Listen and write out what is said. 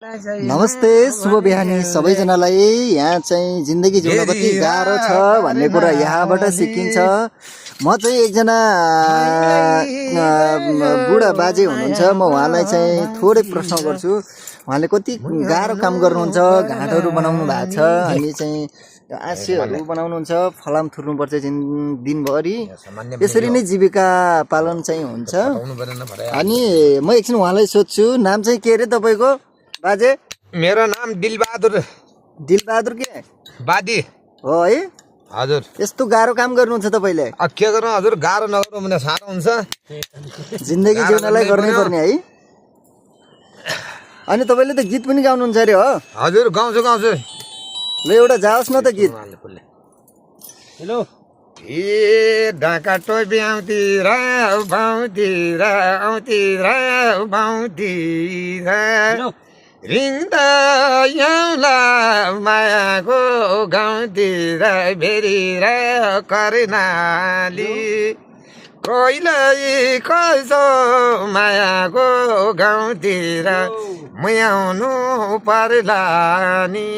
नमस्ते शुभ बिहानी सबैजनालाई। यहाँ चाहिँ जिन्दगी जिउन कति गाह्रो छ भन्ने कुरा यहाँबाट सिकिन्छ। म चाहिँ एकजना बुढा बाजे हुनुहुन्छ। म उहाँलाई चाहिँ थोरै प्रश्न गर्छु। उहाँले कति गाह्रो काम गर्नुहुन्छ, घाँटहरू बनाउनु भएको छ, अनि चाहिँ आँसीहरू बनाउनुहुन्छ, फलाम थुर्नुपर्छ दिनभरि। यसरी नै जीविका पालन चाहिँ हुन्छ। अनि म एकछिन उहाँलाई सोध्छु, नाम चाहिँ के अरे तपाईँको बाजे? मेरो नाम दिलबहादुर। दिलबहादुर के बादी हो है? हजुर। यस्तो गाह्रो काम गर्नुहुन्छ तपाईँले? के गर्नु हजुर, गाह्रो नगर्नु भने साह्रो हुन्छ। जिन्दगी जिउनलाई गर्नै पर्ने है। अनि तपाईँले त गीत पनि गाउनुहुन्छ अरे हो? हजुर गाउँछु गाउँछु। ल एउटा जाओस् न त गीत। हेलो ए ढाका टोपी आउँतिर बाउँतिर आउँतिर बाउँतिर रिङ्दा याउला मायाको गाउँतिर भेरिर कर्णाली कोइलै कसो मायाको गाउँतिर मुयाउनु पर्ला नि।